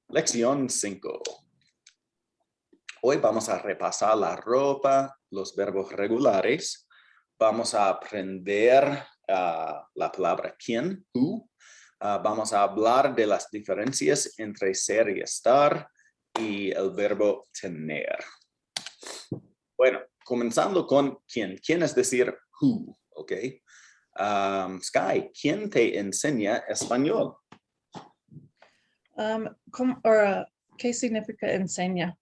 Lección 5. Hoy vamos a repasar la ropa, los verbos regulares. Vamos a aprender la palabra quién, who. Vamos a hablar de las diferencias entre ser y estar y el verbo tener. Bueno, comenzando con quién. Quién es decir who, ¿ok? Sky, ¿quién te enseña español? ¿Qué significa enseña?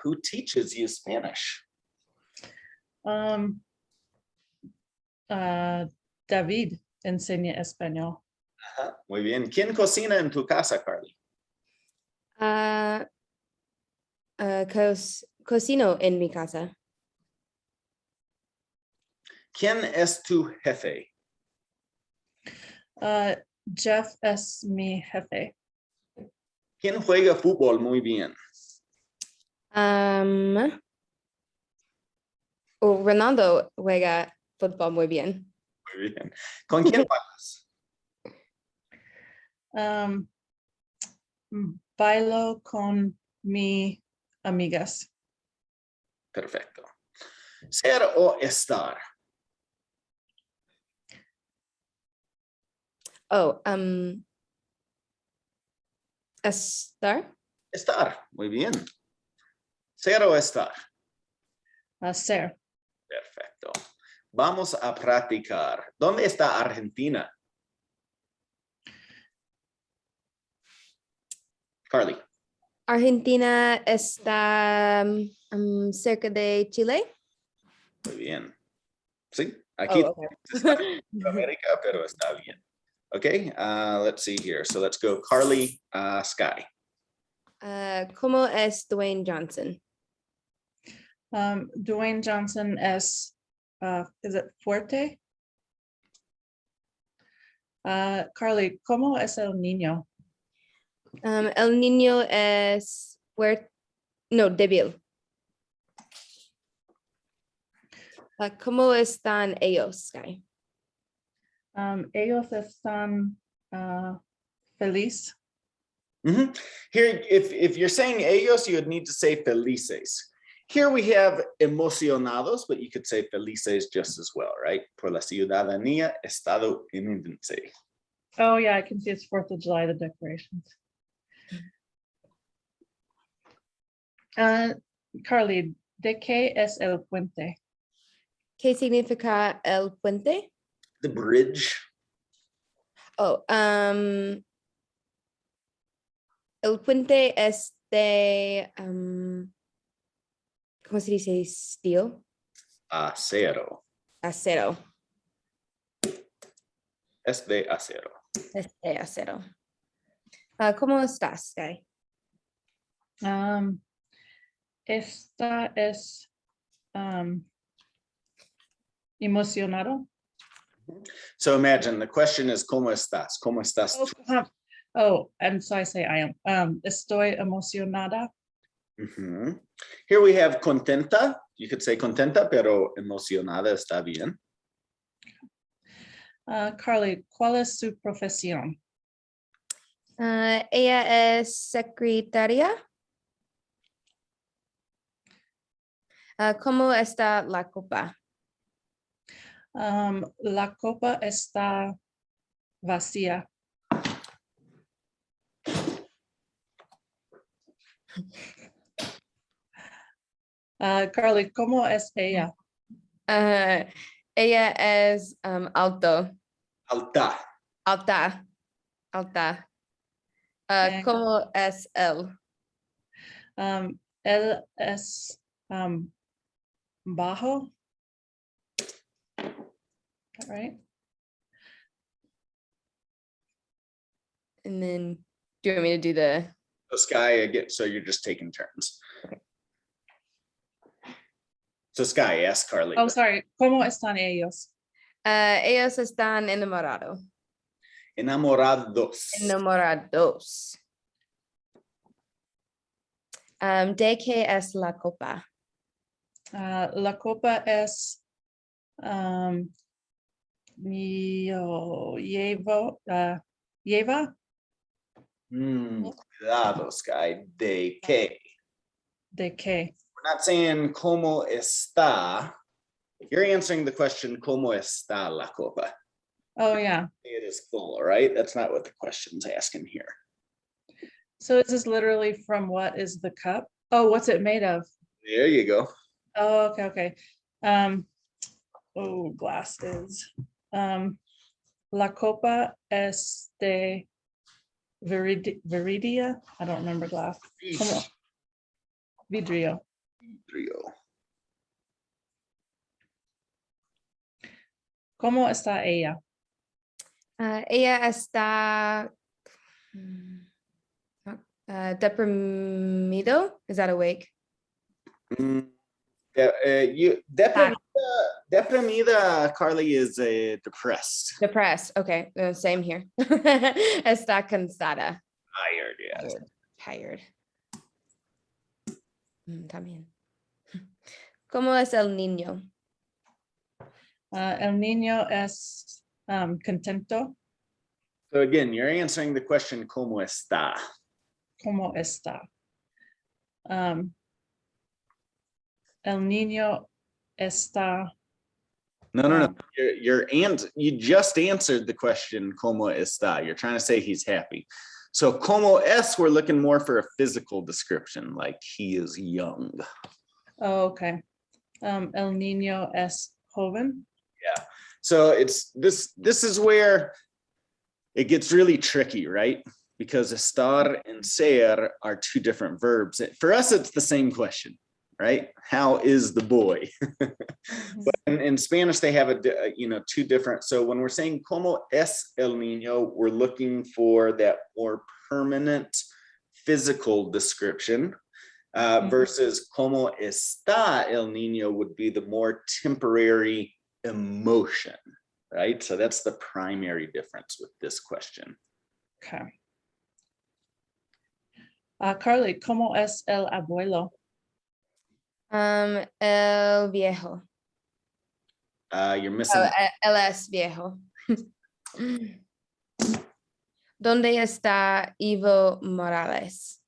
Who teaches you Spanish? David enseña español. Muy bien. ¿Quién cocina en tu casa, Carly? Cocino en mi casa. ¿Quién es tu jefe? Jeff es mi jefe. ¿Quién juega fútbol muy bien? Ronaldo juega fútbol muy bien. Muy bien. ¿Con quién bailas? Bailo con mis amigas. Perfecto. ¿Ser o estar? Estar. Estar. Muy bien. ¿Ser o estar? Ser. Perfecto. Vamos a practicar. ¿Dónde está Argentina? Carly. Argentina está cerca de Chile. Muy bien. Sí, aquí está en América, pero está bien. Okay, let's see here. So let's go Carly, Sky. ¿Cómo es Dwayne Johnson? Dwayne Johnson is it fuerte? Carly, ¿cómo es el niño? El niño es débil. ¿Cómo están ellos, Sky? Ellos están feliz. Here, if you're saying ellos, you would need to say felices. Here we have emocionados, but you could say felices just as well, right? Por la ciudadanía estadounidense. Oh yeah, I can see it's 4th of July, the decorations. Carly, ¿de qué es el puente? ¿Qué significa el puente? The bridge. El puente es de, ¿cómo se dice? Steel. Acero. Acero. Es de acero. Es de acero. ¿Cómo estás, Sky? Esta es emocionado. So imagine the question is, ¿cómo estás? ¿Cómo estás? And so I say I am. Estoy emocionada. Here we have contenta. You could say contenta, pero emocionada está bien. Carly, ¿cuál es su profesión? Ella es secretaria. ¿Cómo está la copa? La copa está vacía. Carly, ¿cómo es ella? Ella es alta. Alta. ¿Cómo es él? Él es bajo. Is that right? And then, do you want me to do the? So Sky, so you're just taking turns. Okay. So Sky, ask Carly. Oh, sorry. ¿Cómo están ellos? Ellos están enamorados. Enamorados. ¿De qué es la copa? La copa es lleva Cuidado, Sky. ¿De qué? ¿De qué? We're not saying cómo está. You're answering the question, ¿cómo está la copa? Oh, yeah. It is full, right? That's not what the question's asking here. So is this literally from what is the cup? Oh, what's it made of? There you go. Oh, okay, okay. Oh, glasses. La copa es de Viridia. I don't remember glass. Como vidrio. Vidrio. ¿Cómo está ella? Ella está deprimido. Is that awake? Deprimida, Carly, is depressed. Depressed. Okay, same here. Está cansada. Tired, yes. Tired. También. ¿Cómo es el niño? El niño es contento. So again, you're answering the question, ¿cómo está? ¿Cómo está? El niño está. No. You just answered the question, ¿cómo está? You're trying to say he's happy. So ¿cómo es? We're looking more for a physical description, like he is young. Oh, okay. El niño es joven. Yeah. So it's this is where it gets really tricky, right? Because estar and ser are two different verbs. For us, it's the same question, right? How is the boy? But in Spanish, they have two different. So when we're saying ¿cómo es el niño, we're looking for that more permanent physical description. Versus ¿cómo está el niño would be the more temporary emotion, right? So that's the primary difference with this question. Okay. Carly, ¿cómo es el abuelo? El viejo. You're missing. Él es viejo. ¿Dónde está Evo Morales?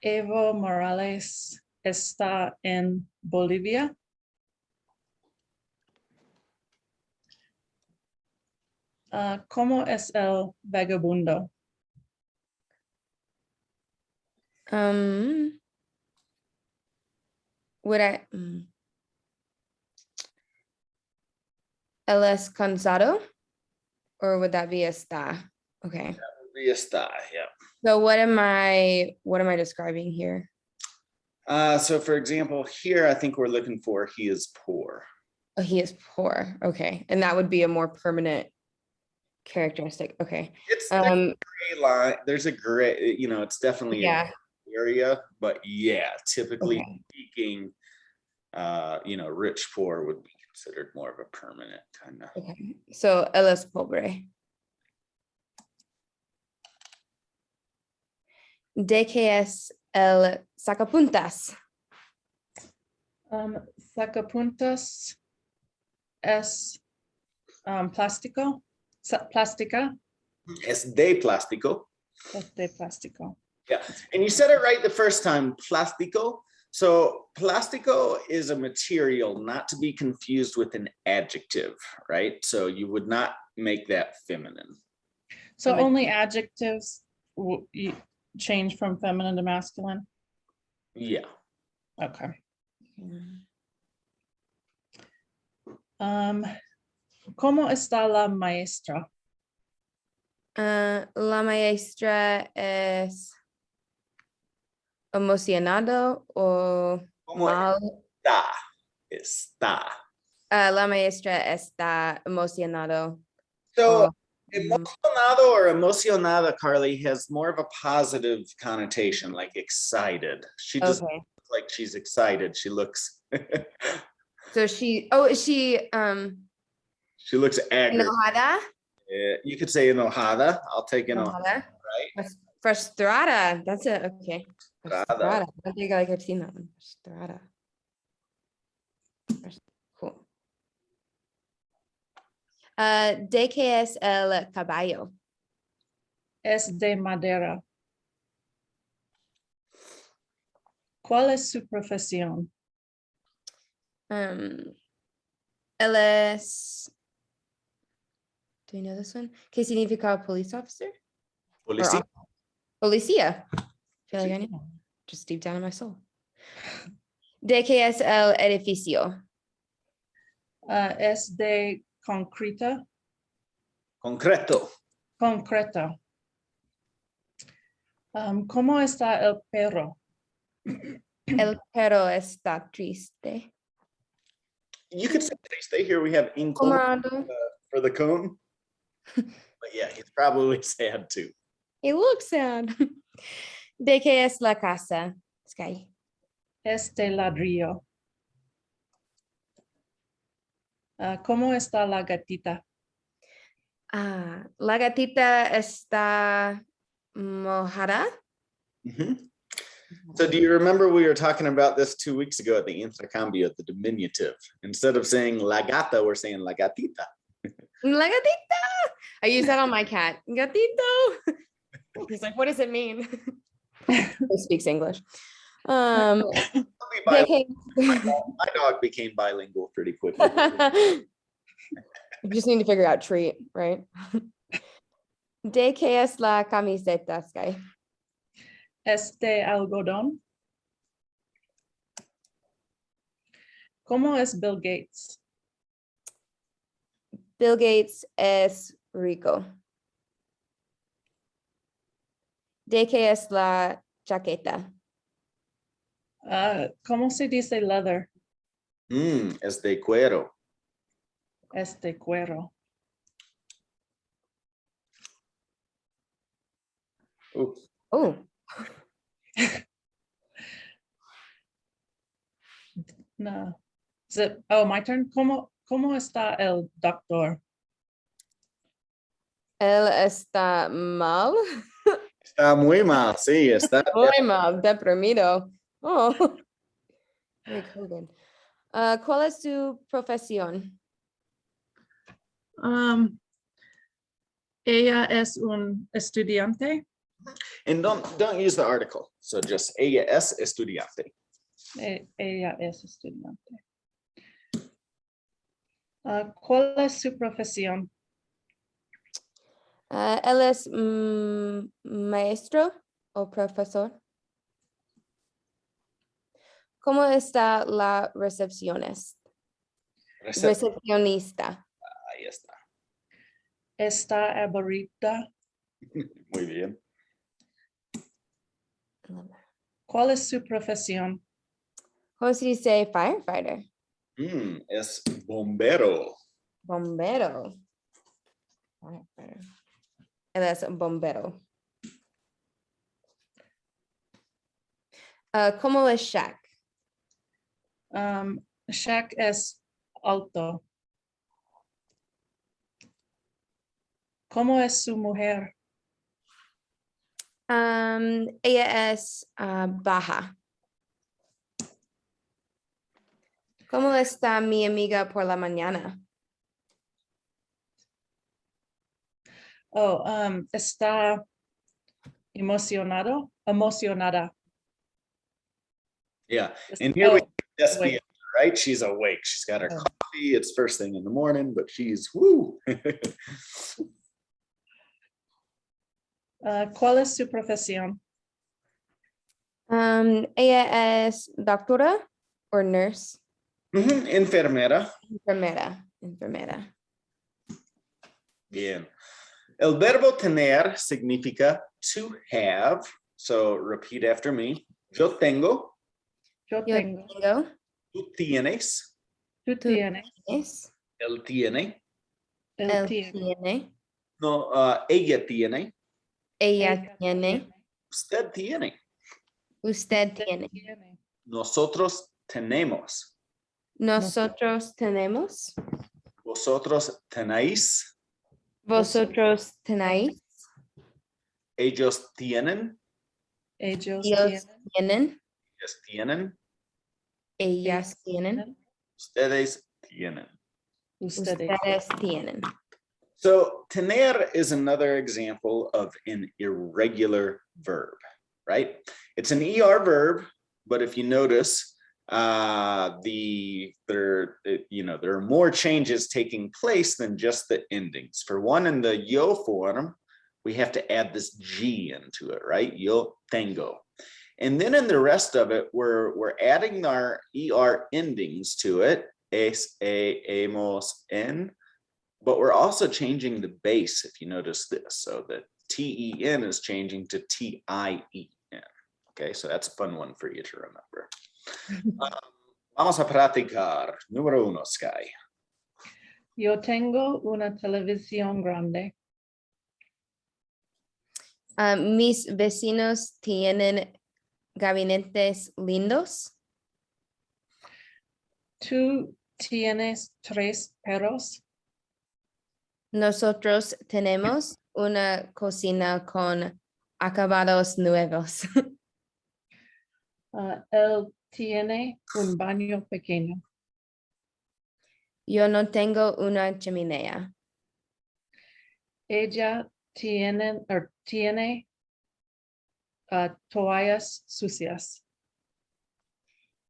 Evo Morales está en Bolivia. ¿Cómo es el vagabundo? ¿Él es cansado? Or would that be está? Okay. That would be está, yeah. So what am I describing here? So for example, here, I think we're looking for he is poor. Oh, he is poor. Okay. And that would be a more permanent characteristic. Okay. It's gray line. There's a gray, it's definitely yeah. area, but yeah, typically Okay. speaking, rich poor would be considered more of a permanent kind of. Okay. So él es pobre. ¿De qué es el sacapuntas? Sacapuntas es plástico. Plástica. Es de plástico. Es de plástico. Yeah, and you said it right the first time, plástico. So plástico is a material not to be confused with an adjective, right? So you would not make that feminine. So only adjectives change from feminine to masculine? Yeah. Okay. ¿Cómo está la maestra? La maestra es emocionado o mal. Está. La maestra está emocionado. So emocionado or emocionada, Carly, has more of a positive connotation, like excited. She just looks like she's excited. She looks. So she looks aggravated. Enojada? You could say enojada. I'll take enojada, right? Frustrada. That's it. Okay. Frustrada. I think I could see that one. Frustrada. Cool. ¿De qué es el caballo? Es de madera. ¿Cuál es su profesión? Él es. Do you know this one? ¿Qué significa police officer? Or Policía. Policía. I feel like I know. Just deep down in my soul. ¿De qué es el edificio? Es de concreto. Concreto. Concreto. ¿Cómo está el perro? El perro está triste. You could say triste. Here we have incómodo Comando. for the cone. But yeah, he's probably sad too. He looks sad. ¿De qué es la casa? Sky. Es de ladrillo. ¿Cómo está la gatita? La gatita está mojada. Mhm. So do you remember we were talking about this 2 weeks ago at the intercambio, the diminutive? Instead of saying la gata, we're saying la gatita. La gatita. I use that on my cat. Gatito. He's like, what does it mean? He speaks English. I'll be ¿De bilingual. qué? My dog became bilingual pretty quickly. You just need to figure out treat, right? ¿De qué es la camiseta, Sky? Es de algodón. ¿Cómo es Bill Gates? Bill Gates es rico. ¿De qué es la chaqueta? ¿Cómo se dice leather? Es de cuero. Es de cuero. Ooh. Oh, No. Oh, my turn. ¿Cómo está el doctor? él está mal. Está muy mal, sí, está. Muy mal, deprimido. Oh. Rick Hogan. ¿Cuál es su profesión? Ella es un estudiante. And don't use the article. So just ella es estudiante. Ella es estudiante. ¿Cuál es su profesión? Él es maestro o profesor. ¿Cómo está la recepcionista? Recepcionista. Ahí está. Está aburrida. Muy bien. ¿Cuál es su profesión? ¿Cómo se dice firefighter? Es bombero. Bombero. Firefighter. Él es bombero. ¿Cómo es Shaq? Shaq es alto. ¿Cómo es su mujer? Ella es baja. ¿Cómo está mi amiga por la mañana? Oh, está emocionada. Yeah. And here we Oh, just wait. right? She's awake. She's got her Oh. coffee. It's first thing in the morning, but she's woo. ¿Cuál es su profesión? Ella es doctora o nurse. Enfermera. Enfermera. Bien. El verbo tener significa to have. So repeat after me. Yo tengo. Yo Yo tengo. tengo. Tú tienes. Tú tienes. Es. Él tiene. Él Él tiene. tiene. No, ella tiene. Ella tiene. Usted tiene. Usted tiene. Nosotros tenemos. Nosotros tenemos. Vosotros tenéis. Vosotros tenéis. Ellos tienen. Ellos Ellos tienen. Ellos tienen. Ellas tienen. Ustedes tienen. Ustedes. Ustedes tienen. So tener is another example of an irregular verb, right? It's an ER verb, but if you notice, there are more changes taking place than just the endings. For one, in the yo form, we have to add this G into it, right? Yo tengo. And then in the rest of it, we're adding our ER endings to it, es, hemos, en, but we're also changing the base, if you notice this. So the TEN is changing to TIEN. Okay, so that's a fun one for you to remember. Vamos a practicar. Número 1, Sky. Yo tengo una televisión grande. Mis vecinos tienen gabinetes lindos. Tú tienes 3 perros. Nosotros tenemos una cocina con acabados nuevos. Él tiene un baño pequeño. Yo no tengo una chimenea. Ella tiene toallas sucias.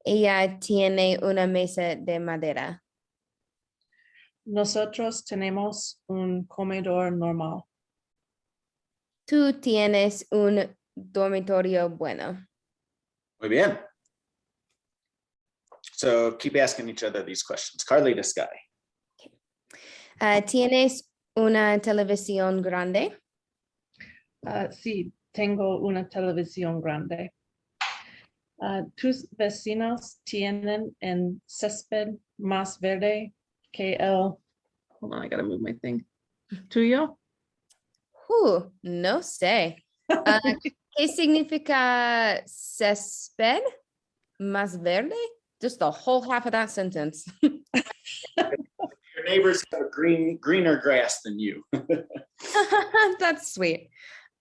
Ella tiene una mesa de madera. Nosotros tenemos un comedor normal. Tú tienes un dormitorio bueno. Muy bien. So keep asking each other these questions. Carly to Sky. ¿Tienes una televisión grande? Sí, tengo una televisión grande. Tus vecinos tienen un césped más verde que el. Hold on, I gotta move my thing. ¿Tuyo? No sé. ¿Qué significa césped más verde? Just the whole half of that sentence. Your neighbors have a greener grass than you. That's sweet.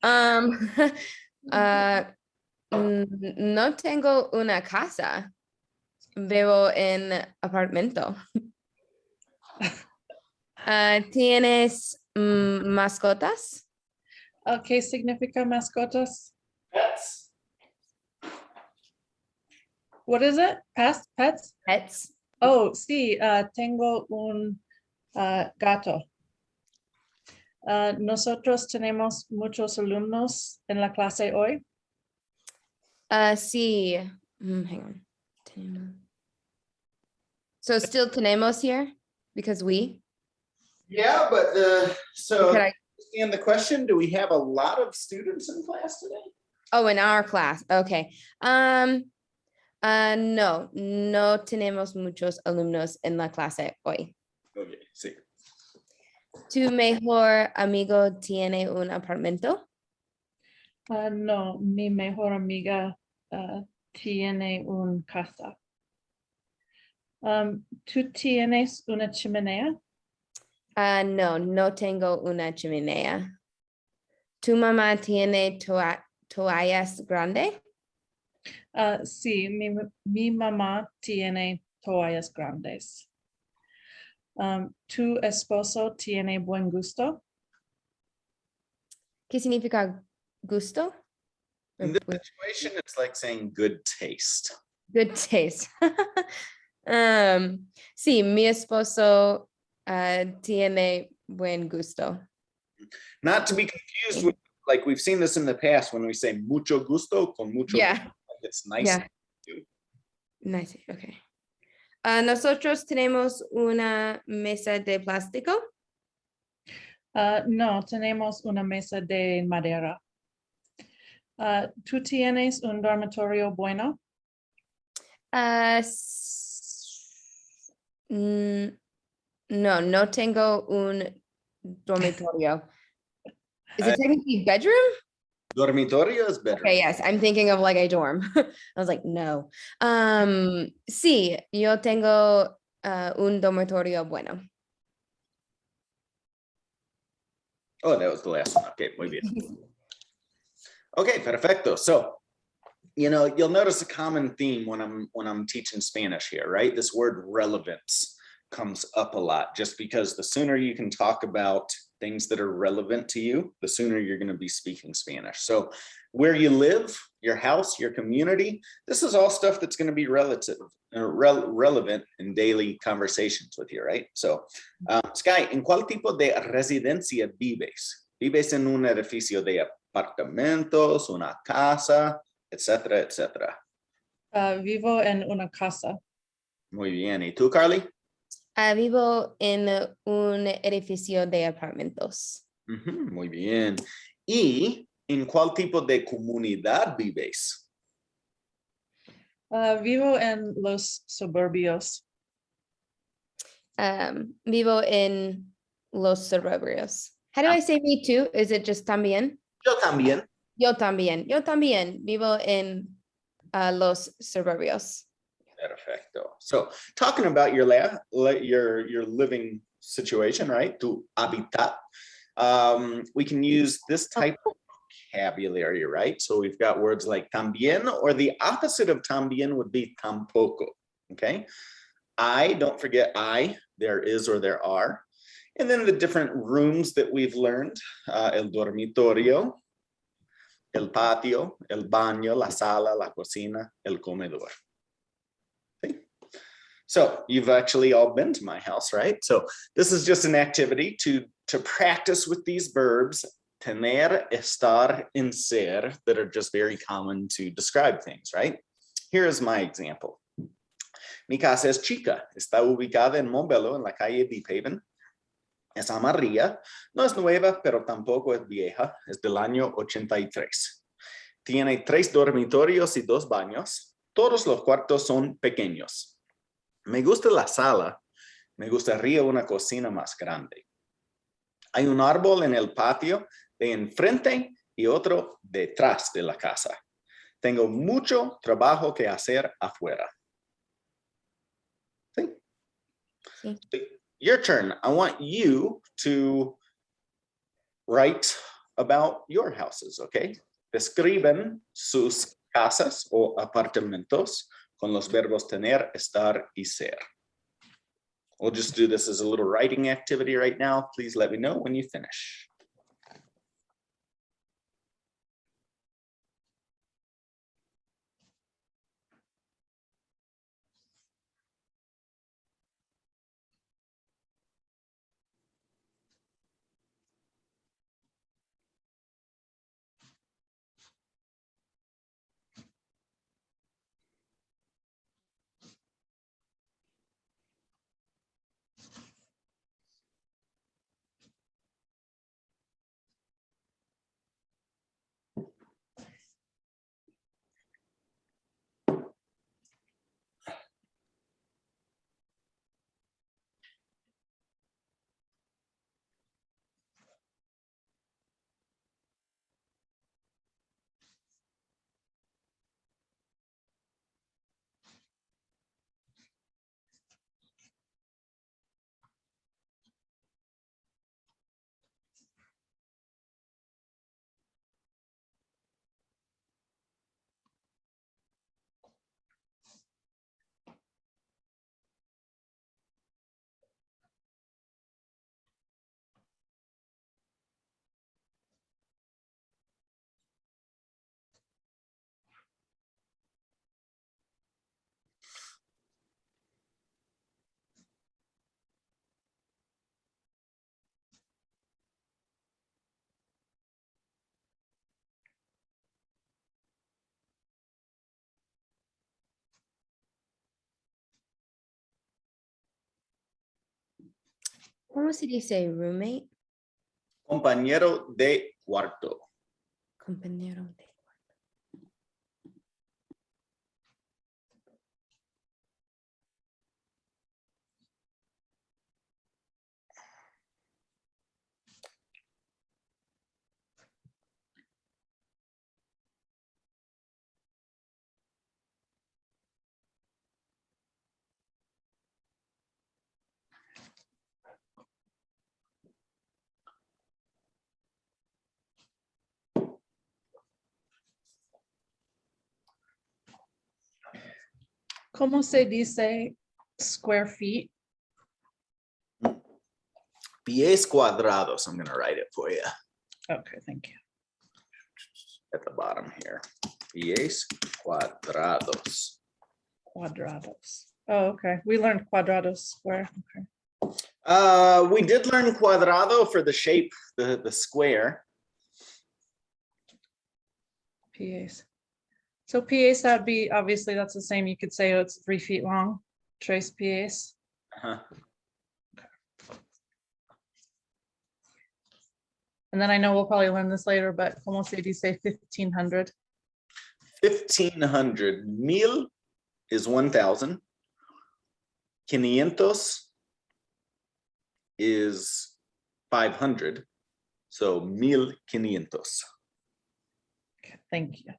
No tengo una casa. Vivo en apartamento. ¿Tienes mascotas? ¿Qué significa mascotas? Pets. What is it? Pets? Pets. Oh, sí, tengo un gato. Nosotros tenemos muchos alumnos en la clase hoy. Sí. Hang on. So still tenemos here because we. Yeah, but so Could I- understand the question, do we have a lot of students in class today? Oh, in our class. Okay. No tenemos muchos alumnos en la clase hoy. Okay, sí. ¿Tu mejor amigo tiene un apartamento? No, mi mejor amiga tiene un casa. ¿Tú tienes una chimenea? No tengo una chimenea. ¿Tu mamá tiene toallas grandes? Sí, mi mamá tiene toallas grandes. ¿Tu esposo tiene buen gusto? ¿Qué significa gusto? In this situation, it's like saying good taste. Good taste. Sí, mi esposo tiene buen gusto. Not to be confused with, like we've seen this in the past when we say mucho gusto con mucho Yeah. gusto. It's nice. Yeah. Nice. Okay. Nosotros tenemos una mesa de plástico. No, tenemos una mesa de madera. ¿Tú tienes un dormitorio bueno? No tengo un dormitorio. Is it technically bedroom? Dormitorio is better. Okay, yes, I'm thinking of like a dorm. I was like, no. Sí, yo tengo un dormitorio bueno. Oh, that was the last one. Okay, muy bien. Okay, perfecto. So, you'll notice a common theme when I'm teaching Spanish here, right? This word relevance comes up a lot just because the sooner you can talk about things that are relevant to you, the sooner you're going to be speaking Spanish. So where you live, your house, your community, this is all stuff that's going to be relevant in daily conversations with you, right? So, Sky, ¿en cuál tipo de residencia vives? ¿Vives en un edificio de apartamentos, una casa, etcétera, etcétera? Vivo en una casa. Muy bien. ¿Y tú, Carly? Vivo en un edificio de apartamentos. Muy bien. ¿Y en cuál tipo de comunidad vives? Vivo en los suburbios. Vivo en los suburbios. How do I say me too? Is it just también? Yo también. Yo también. Yo también vivo en los suburbios. Perfecto. So talking about your living situation, right? Tu hábitat. We can use this type of vocabulary, right? So we've got words like también, or the opposite of también would be tampoco, okay? Don't forget I, there is or there are. And then the different rooms that we've learned, el dormitorio, el patio, el baño, la sala, la cocina, el comedor. Okay. So you've actually all been to my house, right? So this is just an activity to practice with these verbs, tener, estar, and ser, that are just very common to describe things, right? Here is my example. Mi casa es chica, está ubicada en Montbello, en la calle Deep Haven. Es amarilla, no es nueva, pero tampoco es vieja, es del año 83. Tiene 3 dormitorios y 2 baños. Todos los cuartos son pequeños. Me gusta la sala, me gustaría una cocina más grande. Hay un árbol en el patio de enfrente y otro detrás de la casa. Tengo mucho trabajo que hacer afuera. ¿Sí? Sí. Your turn. I want you to write about your houses, okay? Describen sus casas o apartamentos con los verbos tener, estar, y ser. We'll just do this as a little writing activity right now. Please let me know when you finish. ¿Cómo se dice roommate? Compañero de cuarto. Compañero de. ¿Cómo se dice square feet? Pies cuadrados. I'm going to write it for you Okay, thank you. at the bottom here. Pies cuadrados. Quadrados. Oh, okay. We learned quadrados square. Okay. We did learn cuadrado for the shape, the square. PAs. So PAs, that'd be, obviously that's the same. You could say, oh, it's 3 feet long. Trace PAs. Uh-huh. And then I know we'll probably learn this later, but como se dice 1500? 1500. Mil is 1000. Quinientos is 500. So 1500. Okay, thank you.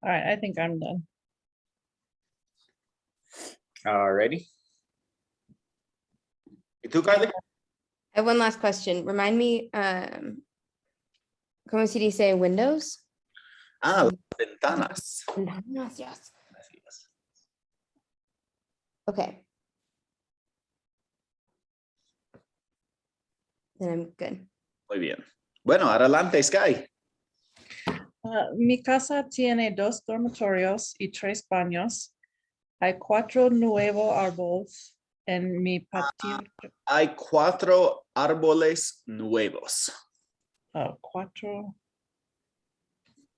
All right, I think I'm done. Alrighty. ¿Y tú, Carly? I have one last question. Remind me, ¿cómo se dice windows? Las ventanas. Ventanas, yes. Así es. Okay. Then I'm good. Muy bien. Bueno, adelante, Sky. Mi casa tiene 2 dormitorios y 3 baños. Hay 4 nuevos árboles en mi patio. Hay 4 árboles nuevos. 4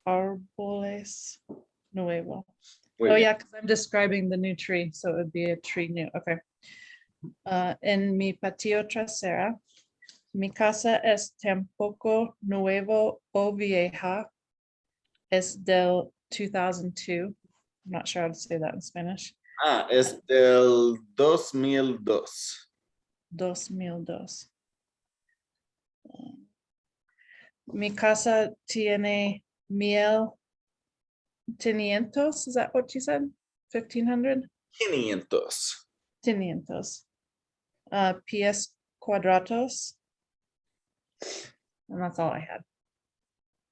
árboles nuevos. Muy Oh bien. yeah, because I'm describing the new tree, so it would be a tree new. Okay. En mi patio trasera. Mi casa es tampoco nuevo o vieja. Es del 2002. I'm not sure how to say that in Spanish. Es del 2002. 2002. Mi casa tiene 1500. Is that what you said? 1500? 500. 500. Pies cuadrados. And that's all I had.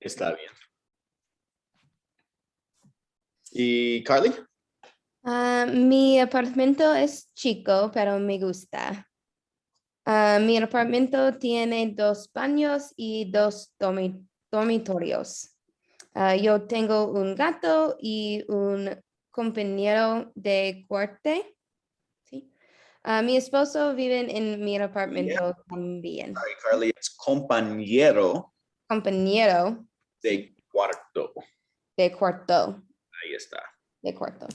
Está bien. ¿Y Carly? Mi apartamento es chico, pero me gusta. Mi apartamento tiene 2 baños y 2 dormitorios. Yo tengo un gato y un compañero de cuarto. ¿Sí? Mi esposo vive en mi apartamento también. Sorry, Carly, it's compañero Compañero de cuarto. de cuarto. Ahí está. De cuarto.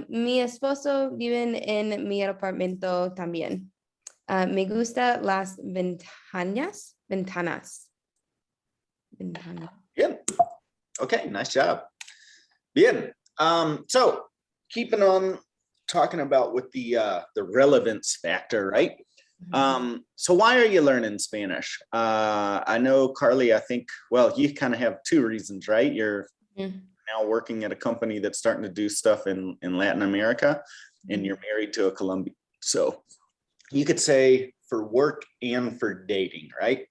Mi esposo vive en mi apartamento también. Me gusta las ventanas. Ventanas. Bien. Okay, nice job. Bien. So keeping on talking about with the relevance factor, right? So why are you learning Spanish? I know, Carly, I think, well, you kind of have 2 reasons, right? You're now working at a company that's starting to do stuff in Latin America, and you're married to a Colombian. So you could say for work and for dating, right?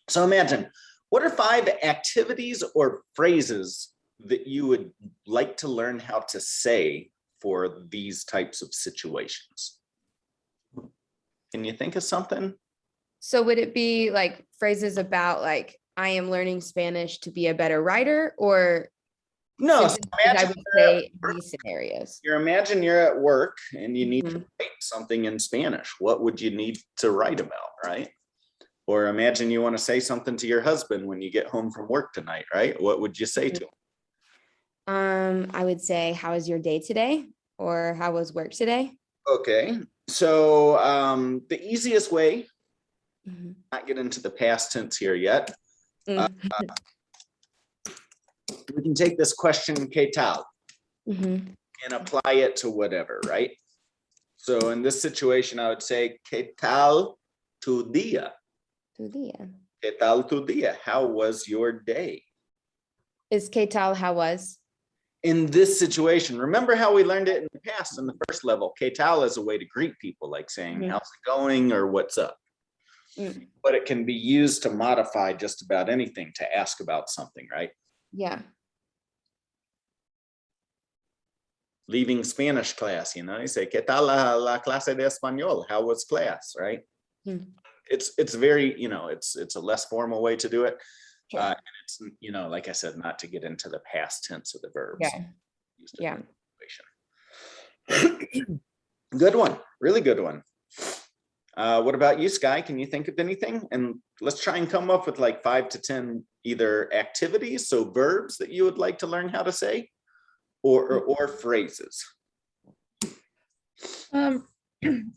So imagine, what are 5 activities or phrases that you would like to learn how to say for these types of situations? Can you think of something? So would it be like phrases about like, I am learning Spanish to be a better writer, or No, so I would say these scenarios? imagine you're at work and you need to write something in Spanish. What would you need to write about, right? Or imagine you want to say something to your husband when you get home from work tonight, right? What would you say to him? I would say, how was your day today? Or how was work today? Okay, so the easiest way, Mhm. not get into the past tense here yet, Mm. we can take this question, ¿qué tal? Mhm. And apply it to whatever, right? So in this situation, I would say, ¿qué tal tu día? Tu día. ¿Qué tal tu día? How was your day? Is ¿qué tal? How was? In this situation, remember how we learned it in the past in the first level? ¿Qué tal is a way to greet people, like saying, Mhm. how's it going or what's up? Mm. But it can be used to modify just about anything, to ask about something, right? Yeah. Leaving Spanish class, you know, you say, ¿qué tal la clase de español? How was class, right? Mm. It's very, you know, it's a less formal way to do it. Sure. And it's, you know, like I said, not to get into the past tense of the verbs. Yeah. Used in Yeah. the situation. Good one, really good one. What about you, Sky? Can you think of anything? And let's try and come up with like 5 to 10 either activities, so verbs that you would like to learn how to say, or phrases.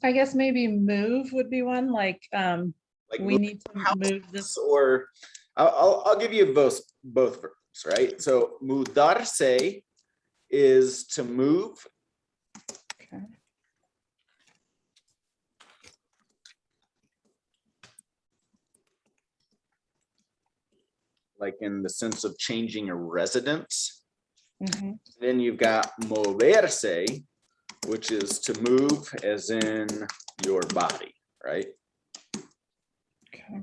I guess maybe move would be one, like Like we need to move this. Or I'll give you both verbs, right? So mudarse is to move. Okay. Like in the sense of changing a residence. Mhm. Then you've got moverse, which is to move as in your body, right? Okay.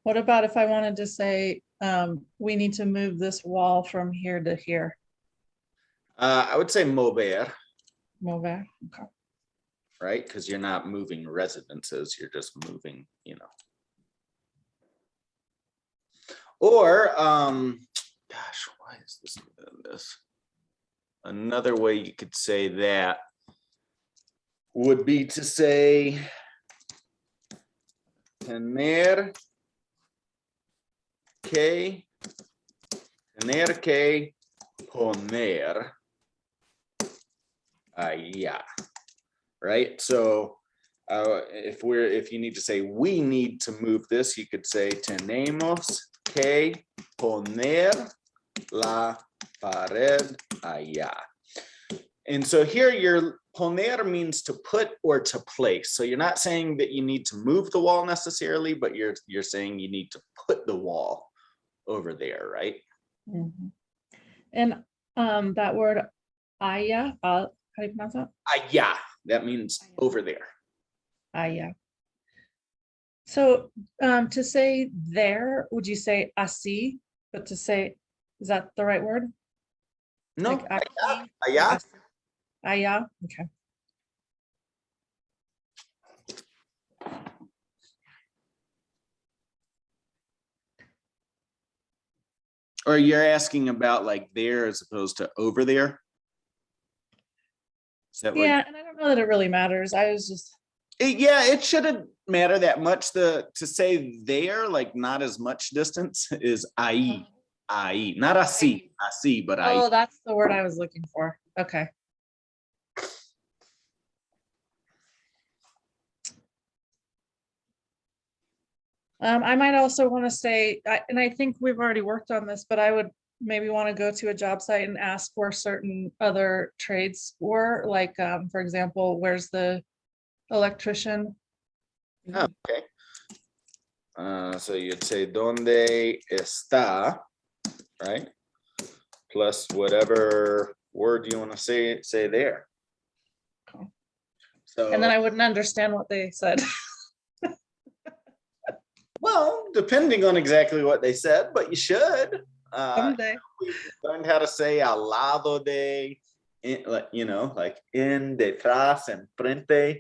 What about if I wanted to say, we need to move this wall from here to here? I would say mover, Mover. Okay. right? Because you're not moving residences, you're just moving, you know. Or, gosh, why is this? Another way you could say that would be to say, tener que poner allá, right? So if you need to say we need to move this, you could say tenemos que poner la pared allá. And so here your poner means to put or to place. So you're not saying that you need to move the wall necessarily, but you're saying you need to put the wall over there, right? Mhm. And that word aya, how do you pronounce that? Allá, that means over there. Aya. So to say there, would you say así? But to say, is that the right word? No, Like aquí, allá. así. Aya, okay. Or you're asking about like there as opposed to over there? Is that Yeah, and I don't know that it really matters. I was just, yeah, it shouldn't matter that much. To say there, like not as much distance, is ahí, not así, but ahí. oh, that's the word I was looking for. Okay. I might also want to say, and I think we've already worked on this, but I would maybe want to go to a job site and ask where certain other trades were, like, for example, where's the electrician? Oh, okay. So you'd say donde está, right? Plus whatever word you want to say there. Okay. So, And then I wouldn't understand what they said. well, depending on exactly what they said, but you should. Someday. We learned how to say al lado de, you know, like in, detrás, enfrente.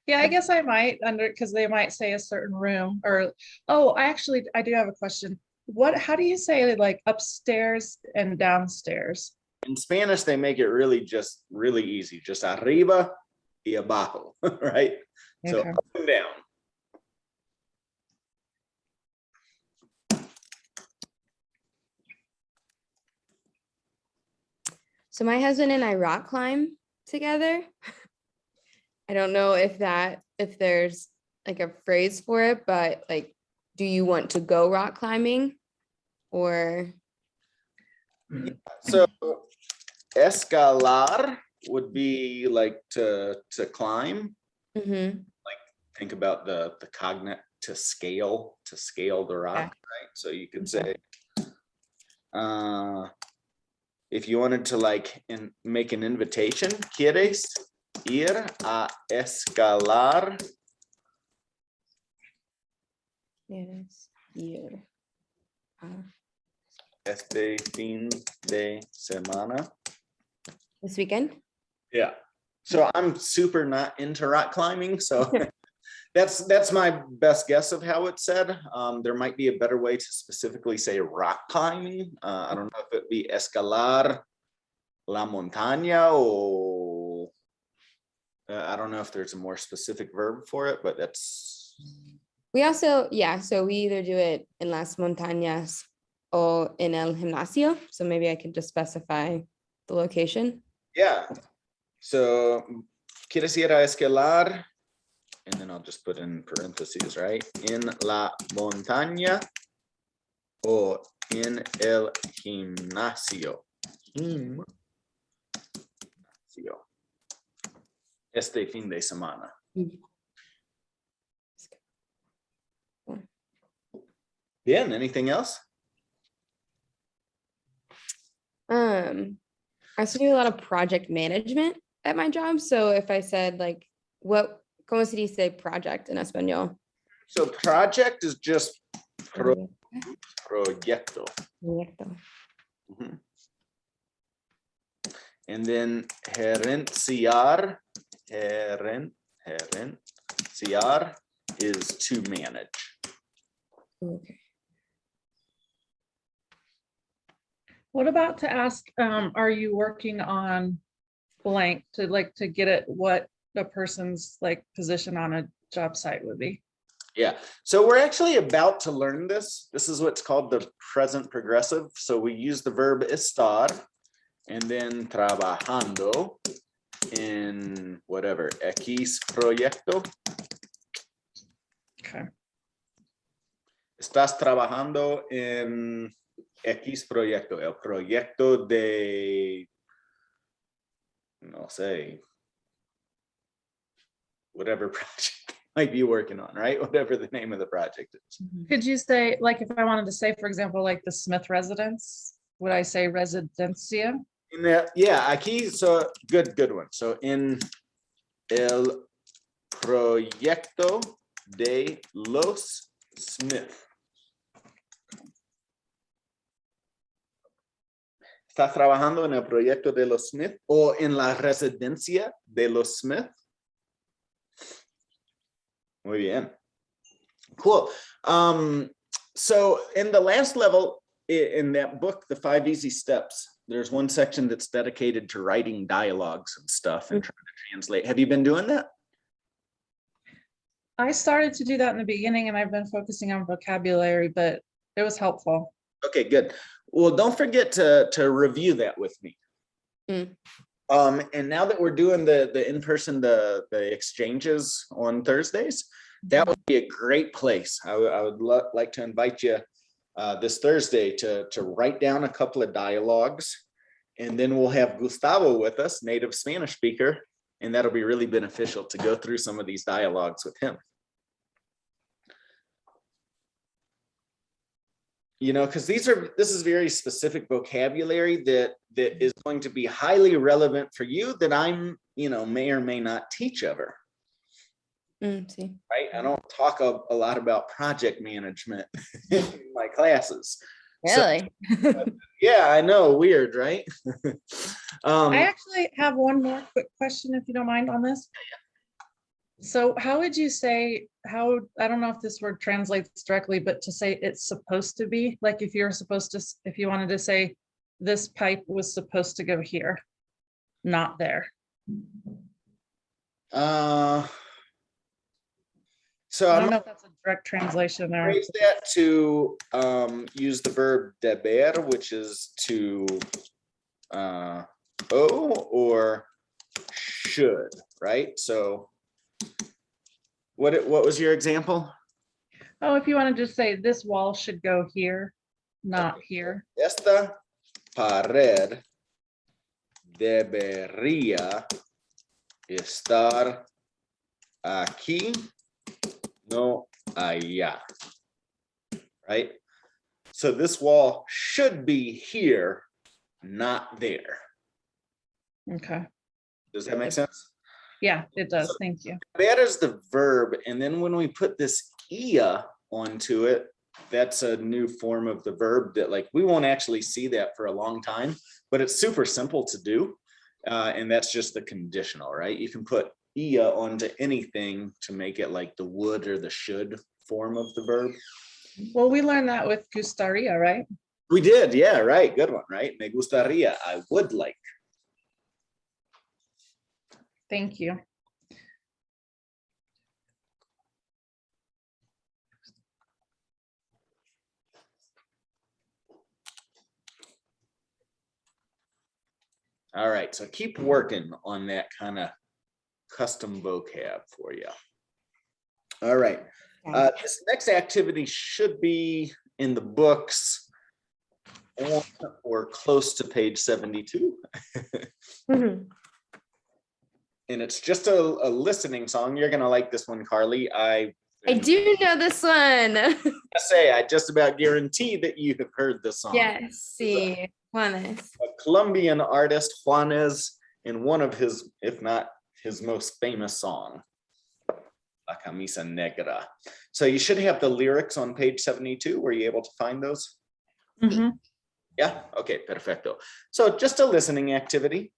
Yeah, I guess I might because they might say a certain room or, oh, I do have a question. How do you say like upstairs and downstairs? In Spanish, they make it really easy, just arriba y abajo, right? So Okay. up and down. So my husband and I rock climb together. I don't know if there's like a phrase for it, but like, do you want to go rock climbing or? So escalar would be like to climb. Mm-hmm. Think about the cognate to scale the rock, right? So you could say, if you wanted to like make an invitation, ¿Quieres ir a escalar? Yes. Yeah. Este fin de semana. This weekend? Yeah. So I'm super not into rock climbing, so that's my best guess of how it's said. There might be a better way to specifically say rock climbing. I don't know if it'd be escalar la montaña, or I don't know if there's a more specific verb for it, but that's. We also, so we either do it in las montañas or in el gimnasio. So maybe I could just specify the location. Yeah. So, ¿Quieres ir a escalar? And then I'll just put in parentheses, right? En la montaña o en el gimnasio. Gimnasio. Este fin de semana. Bien, anything else? I also do a lot of project management at my job. So if I said like, ¿cómo se dice project in español? So project is just proyecto. And then gerenciar is to manage. Okay. What about to ask, are you working on blank to get at what a person's like position on a job site would be? Yeah, so we're actually about to learn this. This is what's called the present progressive. So we use the verb estar and then trabajando in whatever, X proyecto. Okay. Estás trabajando en X proyecto, el proyecto de, no sé, whatever project might be working on, right? Whatever the name of the project is. Could you say, like, if I wanted to say, for example, like the Smith residence, would I say residencia? In the, yeah, aquí, so good one. So in el proyecto de los Smith. ¿Estás trabajando en el proyecto de los Smith o en la residencia de los Smith? Muy bien. Cool. So in the last level in that book, The 5 Easy Steps, there's one section that's dedicated to writing dialogues and stuff and trying to translate. Have you been doing that? I started to do that in the beginning and I've been focusing on vocabulary, but it was helpful. Okay, good. Well, don't forget to review that with me. And now that we're doing the in-person, the exchanges on Thursdays, that would be a great place. I would like to invite you this Thursday to write down a couple of dialogues, and then we'll have Gustavo with us, native Spanish speaker, and that'll be really beneficial to go through some of these dialogues with him. You know, because this is very specific vocabulary that is going to be highly relevant for you that I'm, may or may not teach ever. See. Right? I don't talk a lot about project management in my classes. Really? So, yeah, I know, weird, right? I actually have one more quick question, if you don't mind, on this. So how would you say, I don't know if this word translates directly, but to say it's supposed to be, like if you wanted to say this pipe was supposed to go here, not there. So I don't know if that's a direct translation there. Phrase that to use the verb deber, which is to or should, right? So what was your example? Oh, if you want to just say this wall should go here, not here. Esta pared debería estar aquí, no allá, right? So this wall should be here, not there. Okay. Does that make sense? Yeah, it does. Thank you. That is the verb. And then when we put this ia onto it, that's a new form of the verb that like, we won't actually see that for a long time, but it's super simple to do. And that's just the conditional, right? You can put ia onto anything to make it like the would or the should form of the verb. Well, we learned that with gustaría, right? We did. Yeah, right. Good one, right? Me gustaría. I would like. Thank you. All right, so keep working on that kind of custom vocab for you. All right, this next activity should be in the books on or close to page 72. Mhm. And it's just a listening song. You're gonna like this one, Carly. I do know this one. I just about guarantee that you have heard this song. Yes, sí, Juanes. A Colombian artist, Juanes, in one of his, if not his most famous song, La Camisa Negra. So you should have the lyrics on page 72. Were you able to find those? Mhm. Yeah, okay, perfecto. So just a listening activity.